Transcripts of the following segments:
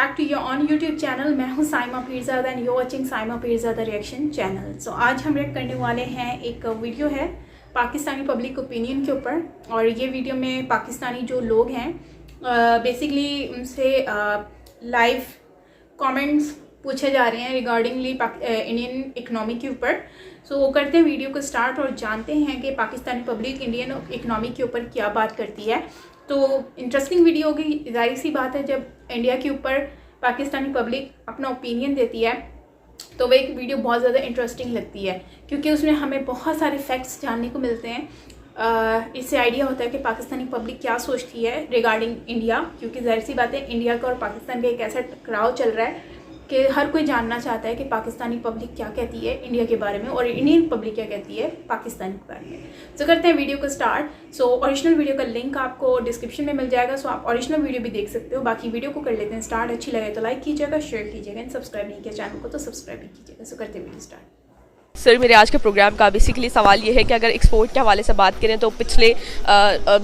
Back to your own YouTube channel. मैं हूं Saima Peerzada and you watching Saima Peerzada reaction channel. So आज हम रिएक्ट करने वाले हैं, एक वीडियो है पाकिस्तानी पब्लिक ओपिनियन के ऊपर। और ये वीडियो में पाकिस्तानी जो लोग हैं बेसिकली उनसे लाइव कमेंट्स पूछे जा रहे हैं रिगार्डिंगली इंडियन इकनॉमी के ऊपर। सो वो करते हैं वीडियो को स्टार्ट और जानते हैं कि पाकिस्तानी पब्लिक इंडियन इकनॉमी के ऊपर क्या बात करती है। तो इंटरेस्टिंग वीडियो होगी, जाहिर सी बात है जब इंडिया के ऊपर पाकिस्तानी पब्लिक अपना ओपिनियन देती है तो वह एक वीडियो बहुत ज़्यादा इंटरेस्टिंग लगती है, क्योंकि उसमें हमें बहुत सारे फैक्ट्स जानने को मिलते हैं। इससे आइडिया होता है कि पाकिस्तानी पब्लिक क्या सोचती है रिगार्डिंग इंडिया, क्योंकि जाहिर सी बात है इंडिया का और पाकिस्तान का एक ऐसा टकराव चल रहा है कि हर कोई जानना चाहता है कि पाकिस्तानी पब्लिक क्या कहती है इंडिया के बारे में और इंडियन पब्लिक क्या कहती है पाकिस्तान के बारे में। सो करते हैं वीडियो को स्टार्ट। सो ओरिजिनल वीडियो का लिंक आपको डिस्क्रिप्शन में मिल जाएगा, सो आप ओरिजिनल वीडियो भी देख सकते हो। बाकी वीडियो को कर लेते हैं स्टार्ट। अच्छी लगे तो लाइक कीजिएगा, शेयर कीजिएगा एंड सब्सक्राइब नहीं किया चैनल को तो सब्सक्राइब भी कीजिएगा। सो करते हैं वीडियो स्टार्ट। सर, मेरे आज के प्रोग्राम का बेसिकली सवाल ये है कि अगर एक्सपोर्ट के हवाले से बात करें तो पिछले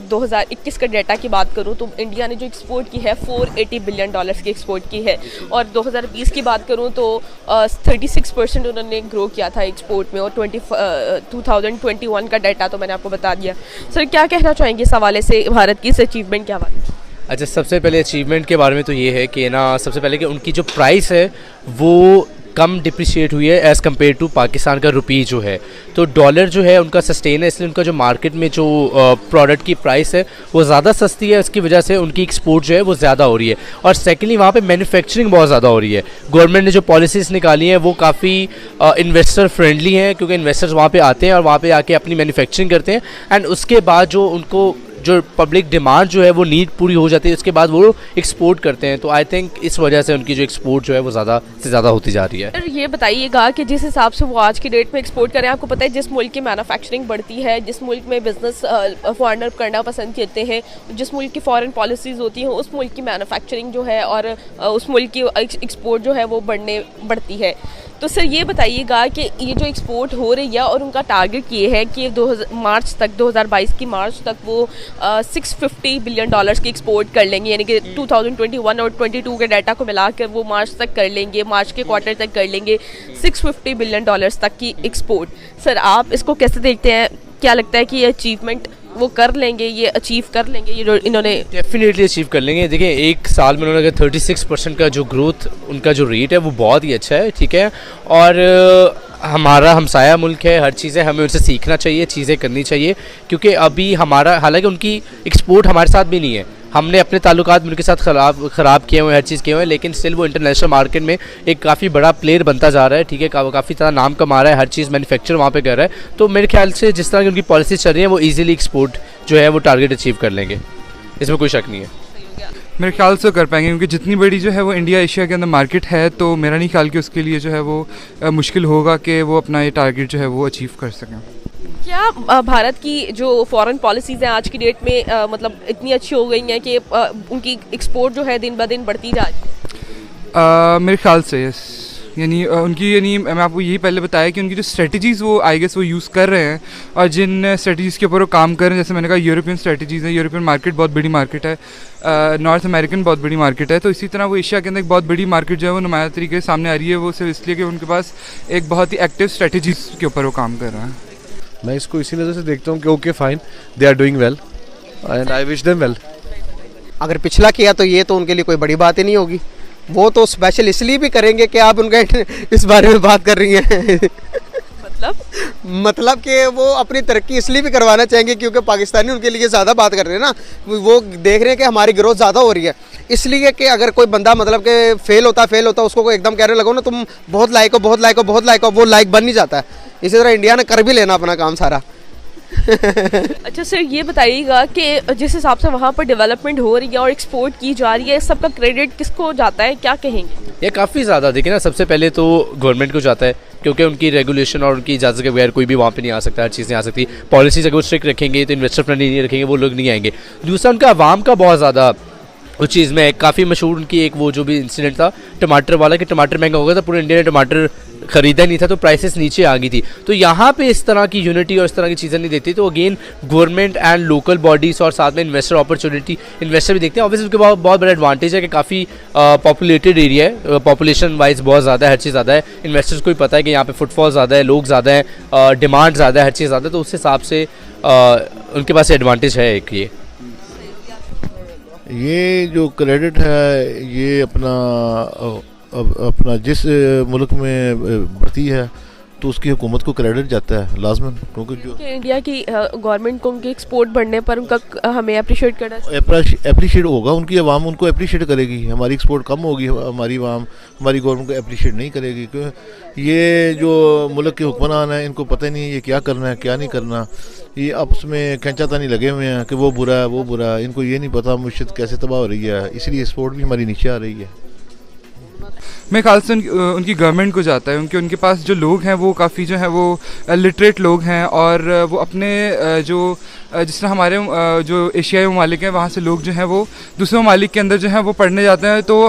2021 का डाटा की बात करूं तो इंडिया ने जो एक्सपोर्ट की है $480 बिलियन की एक्सपोर्ट की है। और 2020 की बात करूं तो 36% उन्होंने ग्रो किया था एक्सपोर्ट में। और 2021 का डाटा तो मैंने आपको बता दिया। सर, क्या कहना चाहेंगे इस हवाले से भारत की इस अचीवमेंट के हवाले से? अच्छा, सबसे पहले अचीवमेंट के बारे में तो ये है कि ना, सबसे पहले कि उनकी जो प्राइस है वो कम डिप्रिशिएट हुई है एज़ कम्पेयर टू पाकिस्तान का रुपी जो है। तो डॉलर जो है उनका सस्टेन है, इसलिए उनका जो मार्केट में जो प्रोडक्ट की प्राइस है वो ज़्यादा सस्ती है। इसकी वजह से उनकी एक्सपोर्ट जो है वो ज़्यादा हो रही है। और सेकेंडली वहाँ पे मैन्युफैक्चरिंग बहुत ज़्यादा हो रही है। गवर्नमेंट ने जो पॉलिसीज़ निकाली हैं वो काफ़ी इन्वेस्टर फ्रेंडली हैं, क्योंकि इन्वेस्टर्स वहाँ पर आते हैं और वहाँ पर आके अपनी मैन्युफैक्चरिंग करते हैं एंड उसके बाद जो उनको जो पब्लिक डिमांड जो है वो नीड पूरी हो जाती है, उसके बाद वो एक्सपोर्ट करते हैं। तो आई थिंक इस वजह से उनकी जो एक्सपोर्ट जो है वो ज़्यादा से ज़्यादा होती जा रही है। सर, ये बताइएगा कि जिस हिसाब से वो आज की डेट में एक्सपोर्ट करें, आपको पता है जिस मुल्क की मैन्युफैक्चरिंग बढ़ती है, जिस मुल्क में बिजनेस फॉरेनर करना पसंद करते हैं, जिस मुल्क की फॉरेन पॉलिसीज़ होती हैं, उस मुल्क की मैन्युफैक्चरिंग जो है और उस मुल्क की एक्सपोर्ट जो है वो बढ़ती है। तो सर, ये बताइएगा कि ये जो एक्सपोर्ट हो रही है और उनका टारगेट ये है कि 2022 की मार्च तक वो $650 बिलियन की एक्सपोर्ट कर लेंगे, यानी कि 2021 और 22 के डाटा को मिलाकर वो मार्च तक कर लेंगे, मार्च के क्वार्टर तक कर लेंगे $650 बिलियन तक की एक्सपोर्ट। सर, आप इसको कैसे देखते हैं? क्या लगता है कि ये अचीवमेंट वो कर लेंगे, ये अचीव कर लेंगे, ये जो इन्होंने? डेफिनेटली अचीव कर लेंगे। देखिए, एक साल में उन्होंने 36% का जो ग्रोथ उनका जो रेट है वो बहुत ही अच्छा है, ठीक है। और हमारा हमसाया मुल्क है, हर चीज़ें हमें उनसे सीखना चाहिए, चीज़ें करनी चाहिए, क्योंकि अभी हमारा, हालांकि उनकी एक्सपोर्ट हमारे साथ भी नहीं है, हमने अपने ताल्लुकात उनके साथ ख़राब किए हुए हैं, हर चीज़ किए हुए हैं, लेकिन स्टिल वो इंटरनेशनल मार्केट में एक काफ़ी बड़ा प्लेयर बनता जा रहा है, ठीक है। काफ़ी ज़्यादा नाम कमा रहा है, हर चीज़ मैन्युफैक्चर वहाँ पे कर रहा है। तो मेरे ख्याल से जिस तरह की उनकी पॉलिसी चल रही है वो ईजिली एक्सपोर्ट जो है वो टारगेट अचीव कर लेंगे, इसमें कोई शक नहीं है। मेरे ख्याल से कर पाएंगे, क्योंकि जितनी बड़ी जो है वो इंडिया एशिया के अंदर मार्केट है, तो मेरा नहीं ख्याल कि उसके लिए जो है वो मुश्किल होगा कि वो अपना ये टारगेट जो है वो अचीव कर सकें। क्या भारत की जो फॉरेन पॉलिसीज़ हैं आज की डेट में मतलब इतनी अच्छी हो गई हैं कि उनकी एक्सपोर्ट जो है दिन ब दिन बढ़ती जा रही है? मेरे ख्याल से यस, यानी मैं आपको यही पहले बताया कि उनकी जो स्ट्रेटजीज़ वो आई गेस वो यूज़ कर रहे हैं, और जिन स्ट्रेटजीज़ के ऊपर वो काम कर रहे हैं, जैसे मैंने कहा यूरोपियन स्ट्रेटजीज़ हैं, यूरोपियन मार्केट बहुत बड़ी मार्केट है, नॉर्थ अमेरिकन बहुत बड़ी मार्केट है, तो इसी तरह वो एशिया के अंदर एक बहुत बड़ी मार्केट जो है वो नुमाया तरीके से सामने आ रही है। वो सिर्फ इसलिए कि उनके पास एक बहुत ही एक्टिव स्ट्रेटजीज़ के ऊपर वो काम कर रहा है। मैं इसको इसी नज़र से देखता हूँ कि okay fine, they are doing well and I wish them well. अगर पिछला किया तो ये तो उनके लिए कोई बड़ी बात ही नहीं होगी, वो तो स्पेशल इसलिए भी करेंगे कि आप उनका इस बारे में बात कर रही हैं। मतलब कि वो अपनी तरक्की इसलिए भी करवाना चाहेंगे क्योंकि पाकिस्तानी उनके लिए ज़्यादा बात कर रहे हैं ना, वो देख रहे हैं कि हमारी ग्रोथ ज़्यादा हो रही है, इसलिए कि अगर कोई बंदा मतलब कि फेल होता उसको एकदम कहने लगो ना तुम बहुत लायक हो, वो लायक बन नहीं जाता है। इसी तरह इंडिया ने कर भी लेना अपना काम सारा। अच्छा सर, ये बताइएगा कि जिस हिसाब से वहाँ पर डेवलपमेंट हो रही है और एक्सपोर्ट की जा रही है, इस सब का क्रेडिट किसको जाता है, क्या कहेंगे? ये काफ़ी ज़्यादा देखिए ना, सबसे पहले तो गवर्नमेंट को जाता है, क्योंकि उनकी रेगुलेशन और उनकी इजाज़त के बगैर कोई भी वहाँ पे नहीं आ सकता, हर चीज़ नहीं आ सकती। पॉलिसीज अगर स्ट्रिक्ट रखेंगे तो इन्वेस्टर फ्रेंडली नहीं रखेंगे, वो लोग नहीं आएंगे। दूसरा, उनका आवाम का बहुत ज़्यादा उस चीज़ में काफ़ी मशहूर उनकी एक वो जो भी इंसिडेंट था टमाटर वाला, कि टमाटर महंगा हो गया था, पूरे इंडिया ने टमाटर ख़रीदा नहीं था तो प्राइसेस नीचे आ गई थी। तो यहाँ पे इस तरह की यूनिटी और इस तरह की चीज़ें नहीं देती, तो again government and local bodies और साथ में इन्वेस्टर अपॉर्चुनिटी, इन्वेस्टर भी देखते हैं। ऑब्वियसली उसके बहुत बड़ा एडवांटेज है कि काफ़ी पॉपुलेटेड एरिया है, पॉपुलेशन वाइज बहुत ज़्यादा है, हर चीज़ ज़्यादा है। इन्वेस्टर्स को भी पता है कि यहाँ पे फुटफॉल ज़्यादा है, लोग ज़्यादा है, डिमांड ज़्यादा है, हर चीज़ ज़्यादा है, तो उस हिसाब से उनके पास एडवांटेज है एक ये जो क्रेडिट है ये अपना जिस मुल्क में बढ़ती है तो उसकी हुकूमत को क्रेडिट जाता है लाजमन, क्योंकि जो कि इंडिया की गवर्नमेंट को उनके एक्सपोर्ट बढ़ने पर उनका हमें अप्रिशिएट करना चाहिए। अप्रिशिएट होगा, उनकी आवाम उनको अप्रिशिएट करेगी। हमारी एक्सपोर्ट कम होगी, हमारी आवाम हमारी गवर्नमेंट को अप्रिशिएट नहीं करेगी, क्योंकि ये जो मुल्क के हुक्मरान हैं इनको पता नहीं है ये क्या करना है क्या नहीं करना। ये आपस में खींचातानी लगे हुए हैं कि वो बुरा है वो बुरा है, इनको ये नहीं पता मुश्किल कैसे तबाह हो रही है, इसलिए एक्सपोर्ट भी हमारी नीचे आ रही है। मेरे ख्याल से उनकी गवर्नमेंट को जाता है, क्योंकि उनके पास जो लोग हैं वो काफ़ी जो है वो लिटरेट लोग हैं, और वो अपने जिस तरह हमारे जो एशियाई ममालिक हैं वहाँ से लोग जो हैं वो दूसरे ममालिक के अंदर जो है वो पढ़ने जाते हैं, तो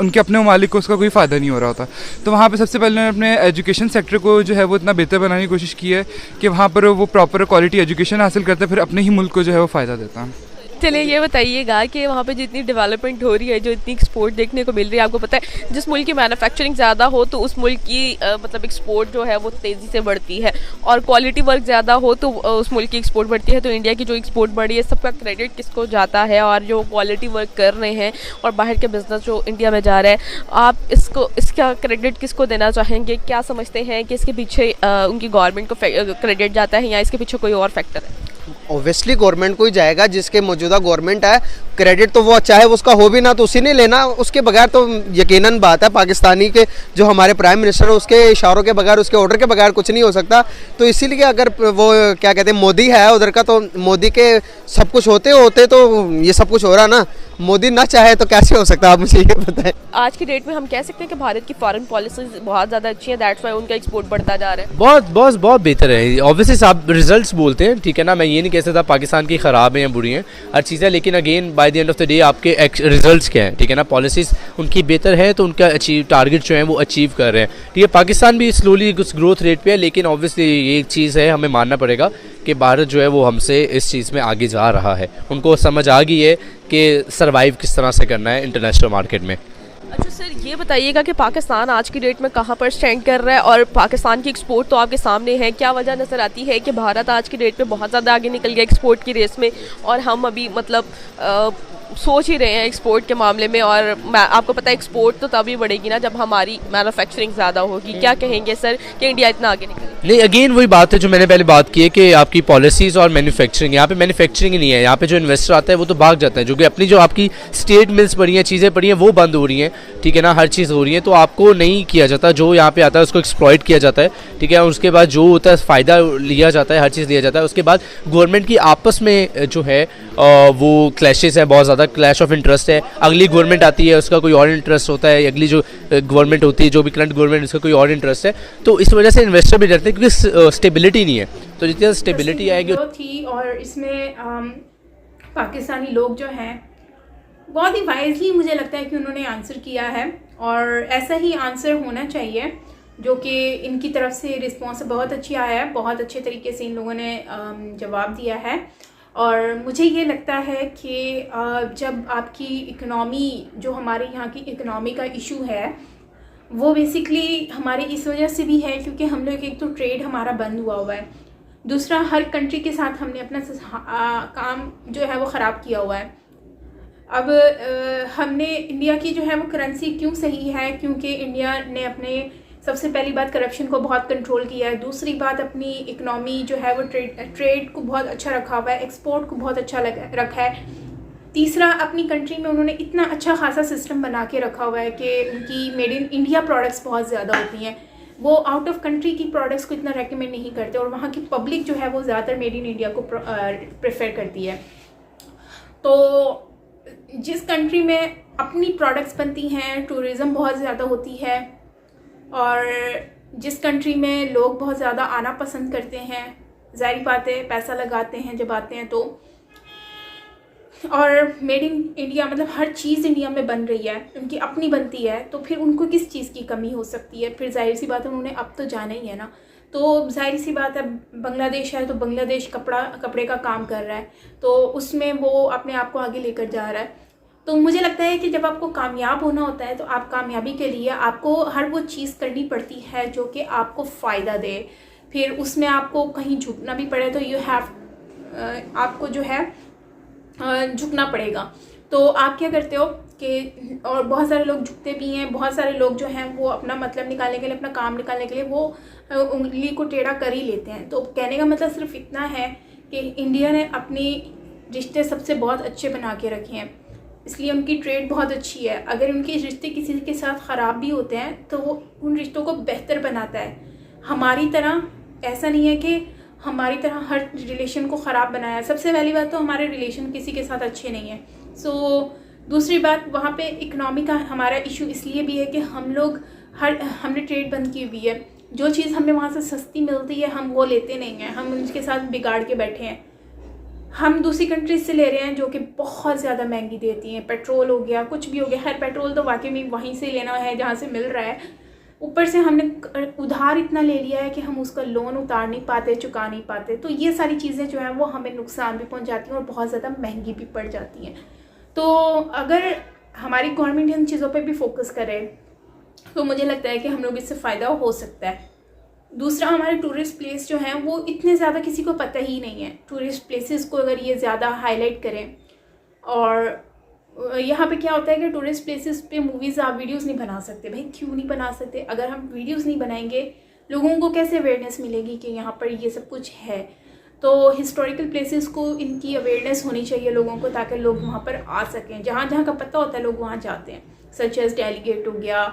उनके अपने ममालिक को उसका कोई फ़ायदा नहीं हो रहा होता। तो वहाँ पे सबसे पहले उन्होंने अपने एजुकेशन सेक्टर को जो है वो इतना बेहतर बनाने की कोशिश की है कि वहाँ पर वो प्रॉपर क्वालिटी एजुकेशन हासिल करते हैं, फिर अपने ही मुल्क को जो है वो फ़ायदा देता है। चलिए ये बताइएगा कि वहाँ पे जितनी डेवलपमेंट हो रही है, जो इतनी एक्सपोर्ट देखने को मिल रही है, आपको पता है जिस मुल्क की मैन्युफैक्चरिंग ज़्यादा हो तो उस मुल्क की मतलब एक्सपोर्ट जो है वो तेज़ी से बढ़ती है, और क्वालिटी वर्क ज़्यादा हो तो उस मुल्क की एक्सपोर्ट बढ़ती है। तो इंडिया की जो एक्सपोर्ट बढ़ी है सबका क्रेडिट किसको जाता है, और जो क्वालिटी वर्क कर रहे हैं और बाहर के बिजनेस जो इंडिया में जा रहा है, आप इसका क्रेडिट किसको देना चाहेंगे? क्या समझते हैं कि इसके पीछे उनकी गवर्नमेंट को क्रेडिट जाता है या इसके पीछे कोई और फैक्टर है? ऑब्वियसली गवर्नमेंट को ही जाएगा, जिसके मौजूदा गवर्नमेंट है। क्रेडिट तो वो चाहे उसका हो भी ना तो उसी ने लेना, उसके बगैर तो यकीनन बात है पाकिस्तानी के जो हमारे प्राइम मिनिस्टर है उसके इशारों के बगैर, उसके ऑर्डर के बगैर कुछ नहीं हो सकता। तो इसीलिए अगर वो क्या कहते हैं मोदी है उधर का, तो मोदी के सब कुछ होते तो ये सब कुछ हो रहा ना, मोदी ना चाहे तो कैसे हो सकता, आप मुझे ये बताएं। आज की डेट में हम कह सकते हैं कि भारत की फॉरेन पॉलिसीज बहुत ज़्यादा अच्छी है, दैट्स वाई उनका एक्सपोर्ट बढ़ता जा रहा है। बहुत बेहतर है। ऑब्वियसली आप रिजल्ट्स बोलते हैं, ठीक है ना, मैं ये नहीं कह सकता पाकिस्तान की ख़राब है या बुरी हैं, हर चीज़ है, लेकिन again by the end of the day आपके रिजल्ट्स क्या हैं, ठीक है ना। पॉलिसीज़ उनकी बेहतर है तो उनका टारगेट जो है वो अचीव कर रहे हैं, ठीक है। पाकिस्तान भी स्लोली कुछ ग्रोथ रेट पे है, लेकिन ऑब्वियसली ये एक चीज़ है हमें मानना पड़ेगा कि भारत जो है वो हमसे इस चीज़ में आगे जा रहा है। उनको समझ आ गई है कि सर्वाइव किस तरह से करना है इंटरनेशनल मार्केट में। अच्छा सर, ये बताइएगा कि पाकिस्तान आज की डेट में कहाँ पर स्टैंड कर रहा है, और पाकिस्तान की एक्सपोर्ट तो आपके सामने है, क्या वजह नज़र आती है कि भारत आज की डेट में बहुत ज़्यादा आगे निकल गया एक्सपोर्ट की रेस में, और हम अभी मतलब सोच ही रहे हैं एक्सपोर्ट के मामले में, और आपको पता है एक्सपोर्ट तो तभी बढ़ेगी ना जब हमारी मैन्युफैक्चरिंग ज़्यादा होगी। क्या कहेंगे सर कि इंडिया इतना आगे निकले? नहीं, अगेन वही बात है जो मैंने पहले बात की है कि आपकी पॉलिसीज़ और मैन्युफैक्चरिंग, यहाँ पे मैन्युफैक्चरिंग ही नहीं है, यहाँ पे जो इन्वेस्टर आता है वो तो भाग जाता है, जो कि अपनी जो आपकी स्टेट मिल्स पड़ी हैं, चीज़ें पड़ी हैं, वो बंद हो रही हैं, ठीक है ना, हर चीज़ हो रही है, तो आपको नहीं किया जाता, जो यहाँ पे आता है उसको एक्सप्लॉइट किया जाता है, ठीक है। उसके बाद जो होता है फ़ायदा लिया जाता है, हर चीज़ लिया जाता है। उसके बाद गवर्नमेंट की आपस में जो है वो क्लैशेस है, बहुत ज़्यादा क्लैश ऑफ इंटरेस्ट है। अगली गवर्नमेंट आती है उसका कोई और इंटरेस्ट होता है, अगली जो गवर्नमेंट होती है, जो भी करंट गवर्नमेंट, उसका कोई और इंटरेस्ट है, तो इस वजह से इन्वेस्टर भी डरते हैं क्योंकि स्टेबिलिटी नहीं है। तो जितनी स्टेबिलिटी आएगी थी, और इसमें पाकिस्तानी लोग जो हैं बहुत ही वाइजली मुझे लगता है कि उन्होंने आंसर किया है, और ऐसा ही आंसर होना चाहिए, जो कि इनकी तरफ से रिस्पॉन्स बहुत अच्छी आया है, बहुत अच्छे तरीके से इन लोगों ने जवाब दिया है। और मुझे ये लगता है कि जब आपकी इकनॉमी, जो हमारे यहाँ की इकनॉमी का इशू है, वो बेसिकली हमारे इस वजह से भी है क्योंकि हम लोग एक तो ट्रेड हमारा बंद हुआ है, दूसरा हर कंट्री के साथ हमने अपना काम जो है वो ख़राब किया हुआ है। अब हमने इंडिया की जो है वो करेंसी क्यों सही है, क्योंकि इंडिया ने अपने सबसे पहली बात करप्शन को बहुत कंट्रोल किया है, दूसरी बात अपनी इकनॉमी जो है वो ट्रेड को बहुत अच्छा रखा हुआ है, एक्सपोर्ट को बहुत अच्छा रखा है, तीसरा अपनी कंट्री में उन्होंने इतना अच्छा खासा सिस्टम बना के रखा हुआ है कि उनकी मेड इन इंडिया प्रोडक्ट्स बहुत ज़्यादा होती हैं, वो आउट ऑफ कंट्री की प्रोडक्ट्स को इतना रेकमेंड नहीं करते, और वहाँ की पब्लिक जो है वो ज़्यादातर मेड इन इंडिया को प्रेफर करती है। तो जिस कंट्री में अपनी प्रोडक्ट्स बनती हैं, टूरिज़म बहुत ज़्यादा होती है, और जिस कंट्री में लोग बहुत ज़्यादा आना पसंद करते हैं, ज़ाहिर बात है पैसा लगाते हैं जब आते हैं, तो और मेड इन इंडिया मतलब हर चीज़ इंडिया में बन रही है, उनकी अपनी बनती है, तो फिर उनको किस चीज़ की कमी हो सकती है। फिर जाहिर सी बात है उन्होंने अब तो जाना ही है ना, तो जाहिर सी बात है बांग्लादेश है तो बांग्लादेश कपड़े का काम कर रहा है, तो उसमें वो अपने आप को आगे लेकर जा रहा है। तो मुझे लगता है कि जब आपको कामयाब होना होता है तो आप कामयाबी के लिए आपको हर वो चीज़ करनी पड़ती है जो कि आपको फ़ायदा दे। फिर उसमें आपको कहीं झुकना भी पड़े तो आपको जो है झुकना पड़ेगा। तो आप क्या करते हो कि, और बहुत सारे लोग झुकते भी हैं, बहुत सारे लोग जो हैं वो अपना मतलब निकालने के लिए, अपना काम निकालने के लिए वो उंगली को टेढ़ा कर ही लेते हैं। तो कहने का मतलब सिर्फ इतना है कि इंडिया ने अपनी रिश्ते सबसे बहुत अच्छे बना के रखे हैं, इसलिए उनकी ट्रेड बहुत अच्छी है। अगर उनके रिश्ते किसी के साथ ख़राब भी होते हैं तो वो उन रिश्तों को बेहतर बनाता है। हमारी तरह ऐसा नहीं है कि हमारी तरह हर रिलेशन को ख़राब बनाया है। सबसे पहली बात तो हमारे रिलेशन किसी के साथ अच्छे नहीं हैं। दूसरी बात, वहाँ पे इकनॉमी का हमारा इशू इसलिए भी है कि हमने ट्रेड बंद की हुई है। जो चीज़ हमें वहाँ से सस्ती मिलती है हम वो लेते नहीं हैं, हम उनके साथ बिगाड़ के बैठे हैं। हम दूसरी कंट्रीज से ले रहे हैं जो कि बहुत ज़्यादा महंगी देती हैं। पेट्रोल हो गया, कुछ भी हो गया, हर पेट्रोल तो वाकई में वहीं से लेना है जहाँ से मिल रहा है। ऊपर से हमने उधार इतना ले लिया है कि हम उसका लोन उतार नहीं पाते, चुका नहीं पाते। तो ये सारी चीज़ें जो हैं वो हमें नुकसान भी पहुंचाती हैं और बहुत ज़्यादा महंगी भी पड़ जाती हैं। तो अगर हमारी गवर्नमेंट इन चीज़ों पे भी फोकस करे तो मुझे लगता है कि हम लोग इससे फ़ायदा हो सकता है। दूसरा, हमारे टूरिस्ट प्लेस जो हैं वो इतने ज़्यादा किसी को पता ही नहीं है। टूरिस्ट प्लेसेस को अगर ये ज़्यादा हाईलाइट करें, और यहाँ पे क्या होता है कि टूरिस्ट प्लेसेस पे मूवीज़ आप वीडियोस नहीं बना सकते। भाई क्यों नहीं बना सकते? अगर हम वीडियोस नहीं बनाएंगे लोगों को कैसे अवेयरनेस मिलेगी कि यहाँ पर ये सब कुछ है? तो हिस्टोरिकल प्लेसेस को इनकी अवेयरनेस होनी चाहिए लोगों को, ताकि लोग वहाँ पर आ सकें। जहाँ जहाँ का पता होता है लोग वहाँ जाते हैं, सच एज दिल्ली गेट हो गया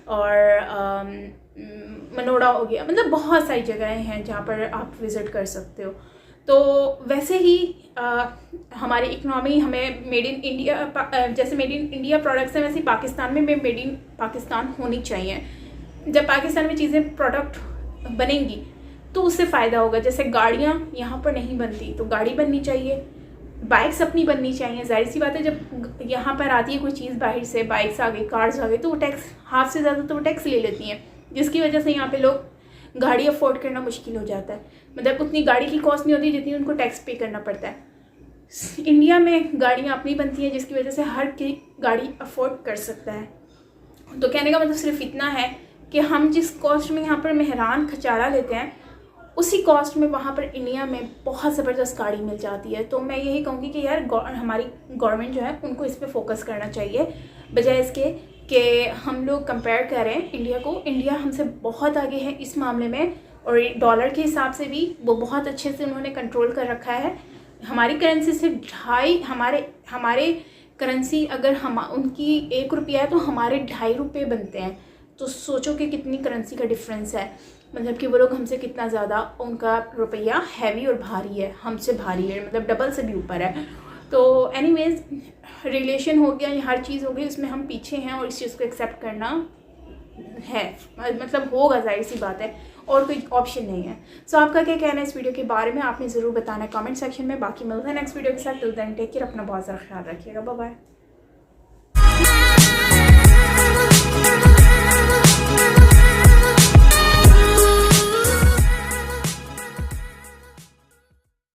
और मनोड़ा हो गया, मतलब बहुत सारी जगहें हैं जहाँ पर आप विज़िट कर सकते हो। तो वैसे ही हमारी इकनॉमी हमें मेड इन इंडिया, जैसे मेड इन इंडिया प्रोडक्ट्स हैं वैसे पाकिस्तान में मेड इन पाकिस्तान होनी चाहिए। जब पाकिस्तान में चीज़ें प्रोडक्ट बनेंगी तो उससे फ़ायदा होगा। जैसे गाड़ियाँ यहाँ पर नहीं बनती तो गाड़ी बननी चाहिए, बाइक्स अपनी बननी चाहिए। जाहिर सी बात है जब यहाँ पर आती है कोई चीज़ बाहर से, बाइक्स आ गई, कार्स आ गई, तो वो टैक्स हाफ से ज़्यादा तो वो टैक्स ले लेती हैं, जिसकी वजह से यहाँ पे लोग गाड़ी अफोर्ड करना मुश्किल हो जाता है। मतलब उतनी गाड़ी की कॉस्ट नहीं होती जितनी उनको टैक्स पे करना पड़ता है। इंडिया में गाड़ियाँ अपनी बनती हैं जिसकी वजह से हर कोई गाड़ी अफोर्ड कर सकता है। तो कहने का मतलब सिर्फ इतना है कि हम जिस कॉस्ट में यहाँ पर मेहरान खचारा लेते हैं उसी कॉस्ट में वहाँ पर इंडिया में बहुत ज़बरदस्त गाड़ी मिल जाती है। तो मैं यही कहूँगी कि यार हमारी गवर्नमेंट जो है उनको इस पर फोकस करना चाहिए, बजाय इसके कि हम लोग कंपेयर करें इंडिया को। इंडिया हमसे बहुत आगे है इस मामले में, और डॉलर के हिसाब से भी वो बहुत अच्छे से उन्होंने कंट्रोल कर रखा है। हमारी करेंसी से हमारे करेंसी अगर उनकी 1 रुपया है तो हमारे 2.5 रुपये बनते हैं। तो सोचो कि कितनी करेंसी का डिफरेंस है, मतलब कि वो लोग हमसे कितना ज़्यादा, उनका रुपया हैवी और भारी है, हमसे भारी है, मतलब डबल से भी ऊपर है। तो एनीवेज रिलेशन हो गया, हर चीज़ हो गई, उसमें हम पीछे हैं और इस चीज़ को एक्सेप्ट करना है, मतलब होगा, जाहिर सी बात है, और कोई ऑप्शन नहीं है। सो आपका क्या कहना है इस वीडियो के बारे में आपने ज़रूर बताना है कमेंट सेक्शन में। बाकी मिलते हैं नेक्स्ट वीडियो के साथ। टिल देन टेक केयर, अपना बहुत ज़्यादा ख्याल रखिएगा। Bye bye.